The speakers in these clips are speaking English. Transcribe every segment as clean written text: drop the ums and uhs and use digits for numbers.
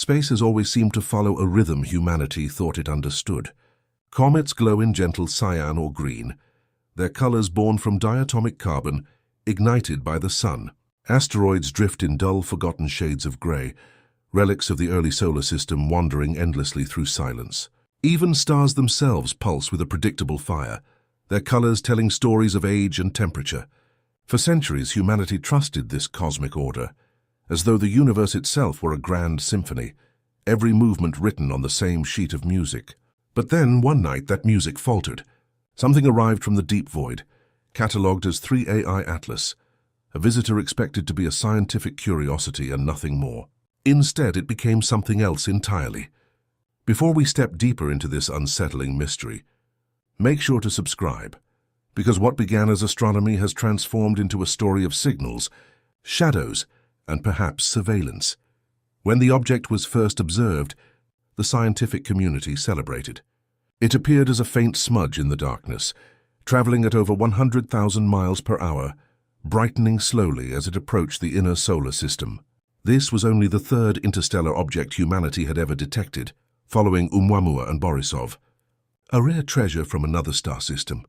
Space has always seemed to follow a rhythm humanity thought it understood. Comets glow in gentle cyan or green, their colors born from diatomic carbon, ignited by the sun. Asteroids drift in dull, forgotten shades of gray, relics of the early solar system wandering endlessly through silence. Even stars themselves pulse with a predictable fire, their colors telling stories of age and temperature. For centuries, humanity trusted this cosmic order, as though the universe itself were a grand symphony, every movement written on the same sheet of music. But then, one night, that music faltered. Something arrived from the deep void, catalogued as 3AI Atlas, a visitor expected to be a scientific curiosity and nothing more. Instead, it became something else entirely. Before we step deeper into this unsettling mystery, make sure to subscribe, because what began as astronomy has transformed into a story of signals, shadows, and perhaps surveillance. When the object was first observed, the scientific community celebrated. It appeared as a faint smudge in the darkness, traveling at over 100,000 miles per hour, brightening slowly as it approached the inner solar system. This was only the third interstellar object humanity had ever detected, following Oumuamua and Borisov. A rare treasure from another star system.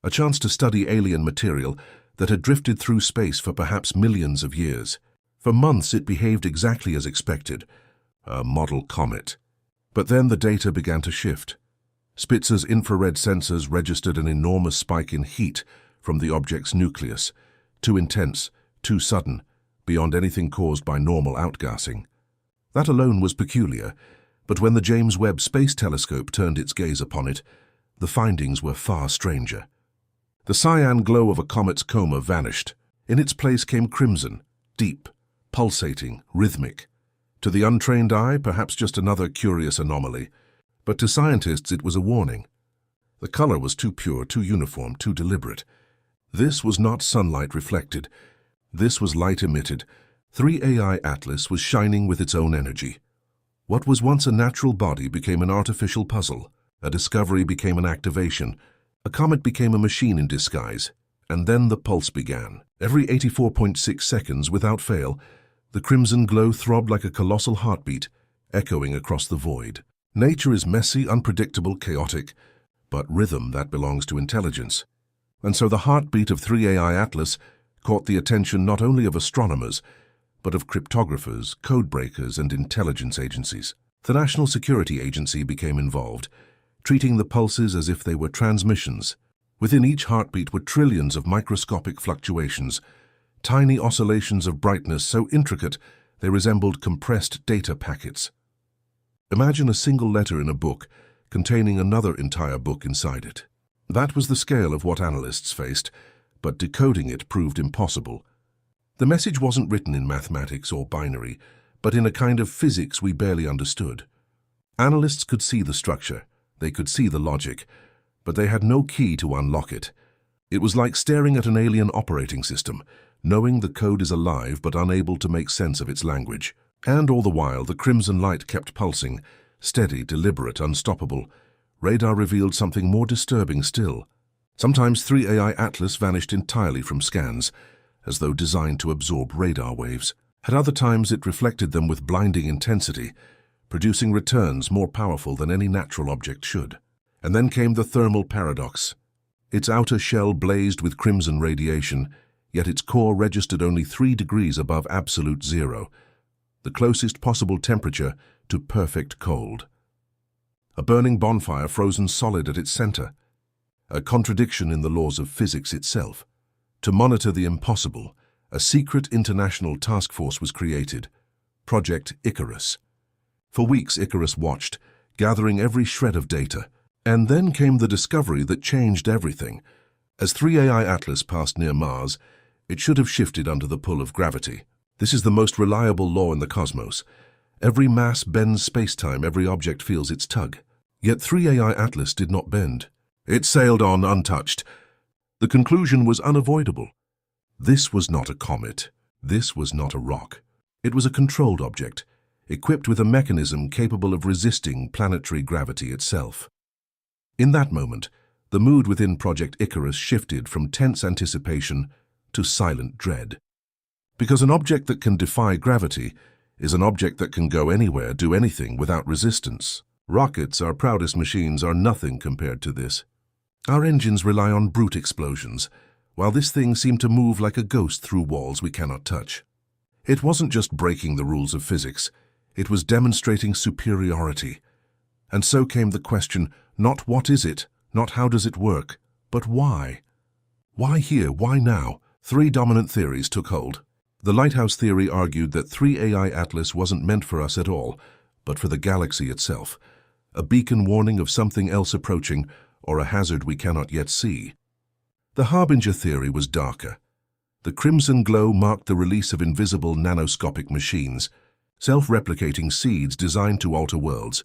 A chance to study alien material that had drifted through space for perhaps millions of years. For months it behaved exactly as expected, a model comet. But then the data began to shift. Spitzer's infrared sensors registered an enormous spike in heat from the object's nucleus, too intense, too sudden, beyond anything caused by normal outgassing. That alone was peculiar, but when the James Webb Space Telescope turned its gaze upon it, the findings were far stranger. The cyan glow of a comet's coma vanished. In its place came crimson, deep, pulsating, rhythmic. To the untrained eye, perhaps just another curious anomaly, but to scientists it was a warning. The color was too pure, too uniform, too deliberate. This was not sunlight reflected. This was light emitted. 3AI Atlas was shining with its own energy. What was once a natural body became an artificial puzzle. A discovery became an activation. A comet became a machine in disguise. And then the pulse began. Every 84.6 seconds, without fail, the crimson glow throbbed like a colossal heartbeat, echoing across the void. Nature is messy, unpredictable, chaotic, but rhythm, that belongs to intelligence. And so the heartbeat of 3AI Atlas caught the attention not only of astronomers, but of cryptographers, codebreakers, and intelligence agencies. The National Security Agency became involved, treating the pulses as if they were transmissions. Within each heartbeat were trillions of microscopic fluctuations, tiny oscillations of brightness so intricate they resembled compressed data packets. Imagine a single letter in a book containing another entire book inside it. That was the scale of what analysts faced, but decoding it proved impossible. The message wasn't written in mathematics or binary, but in a kind of physics we barely understood. Analysts could see the structure, they could see the logic, but they had no key to unlock it. It was like staring at an alien operating system, knowing the code is alive but unable to make sense of its language. And all the while, the crimson light kept pulsing, steady, deliberate, unstoppable. Radar revealed something more disturbing still. Sometimes 3AI Atlas vanished entirely from scans, as though designed to absorb radar waves. At other times, it reflected them with blinding intensity, producing returns more powerful than any natural object should. And then came the thermal paradox. Its outer shell blazed with crimson radiation, yet its core registered only 3 degrees above absolute zero, the closest possible temperature to perfect cold. A burning bonfire frozen solid at its center, a contradiction in the laws of physics itself. To monitor the impossible, a secret international task force was created, Project Icarus. For weeks, Icarus watched, gathering every shred of data. And then came the discovery that changed everything. As 3AI Atlas passed near Mars, it should have shifted under the pull of gravity. This is the most reliable law in the cosmos. Every mass bends space-time, every object feels its tug. Yet 3AI Atlas did not bend. It sailed on untouched. The conclusion was unavoidable. This was not a comet. This was not a rock. It was a controlled object, equipped with a mechanism capable of resisting planetary gravity itself. In that moment, the mood within Project Icarus shifted from tense anticipation to silent dread. Because an object that can defy gravity is an object that can go anywhere, do anything without resistance. Rockets, our proudest machines, are nothing compared to this. Our engines rely on brute explosions, while this thing seemed to move like a ghost through walls we cannot touch. It wasn't just breaking the rules of physics, it was demonstrating superiority. And so came the question, not what is it, not how does it work, but why? Why here, why now? Three dominant theories took hold. The lighthouse theory argued that 3AI Atlas wasn't meant for us at all, but for the galaxy itself, a beacon warning of something else approaching or a hazard we cannot yet see. The harbinger theory was darker. The crimson glow marked the release of invisible nanoscopic machines, self-replicating seeds designed to alter worlds,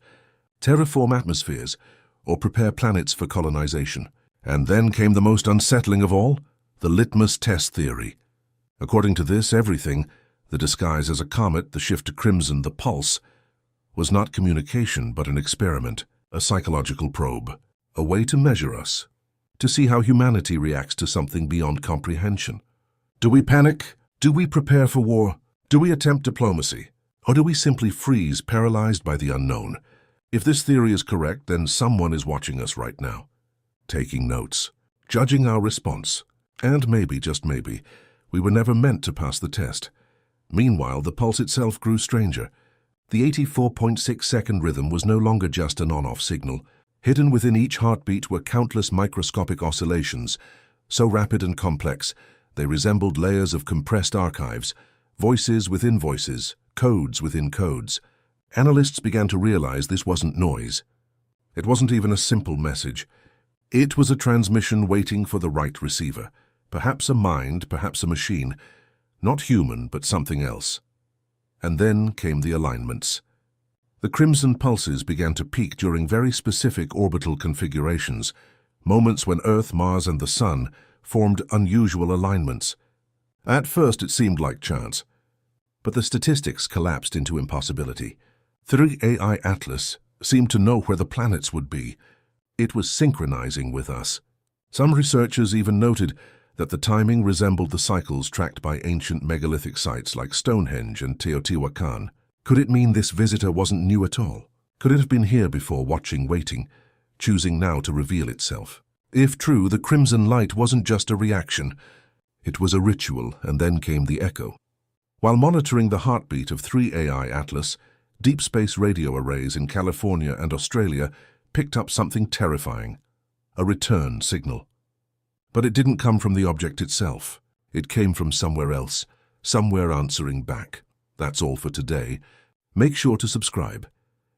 terraform atmospheres, or prepare planets for colonization. And then came the most unsettling of all, the litmus test theory. According to this, everything, the disguise as a comet, the shift to crimson, the pulse, was not communication but an experiment, a psychological probe, a way to measure us, to see how humanity reacts to something beyond comprehension. Do we panic? Do we prepare for war? Do we attempt diplomacy? Or do we simply freeze, paralyzed by the unknown? If this theory is correct, then someone is watching us right now, taking notes, judging our response, and maybe, just maybe, we were never meant to pass the test. Meanwhile, the pulse itself grew stranger. The 84.6-second rhythm was no longer just an on-off signal. Hidden within each heartbeat were countless microscopic oscillations, so rapid and complex, they resembled layers of compressed archives, voices within voices, codes within codes. Analysts began to realize this wasn't noise. It wasn't even a simple message. It was a transmission waiting for the right receiver. Perhaps a mind, perhaps a machine. Not human, but something else. And then came the alignments. The crimson pulses began to peak during very specific orbital configurations, moments when Earth, Mars, and the Sun formed unusual alignments. At first it seemed like chance, but the statistics collapsed into impossibility. 3AI Atlas seemed to know where the planets would be. It was synchronizing with us. Some researchers even noted that the timing resembled the cycles tracked by ancient megalithic sites like Stonehenge and Teotihuacan. Could it mean this visitor wasn't new at all? Could it have been here before, watching, waiting, choosing now to reveal itself? If true, the crimson light wasn't just a reaction. It was a ritual, and then came the echo. While monitoring the heartbeat of 3AI Atlas, deep space radio arrays in California and Australia picked up something terrifying, a return signal. But it didn't come from the object itself. It came from somewhere else, somewhere answering back. That's all for today. Make sure to subscribe,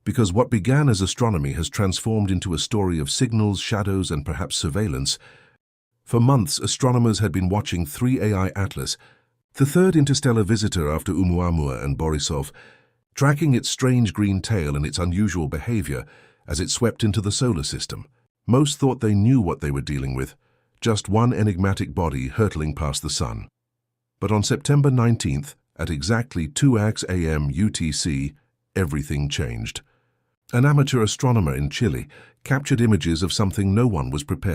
because what began as astronomy has transformed into a story of signals, shadows, and perhaps surveillance. For months, astronomers had been watching 3AI Atlas, the third interstellar visitor after Oumuamua and Borisov, tracking its strange green tail and its unusual behavior as it swept into the solar system. Most thought they knew what they were dealing with, just one enigmatic body hurtling past the sun. But on September 19th, at exactly 2 a.m. UTC, everything changed. An amateur astronomer in Chile captured images of something no one was prepared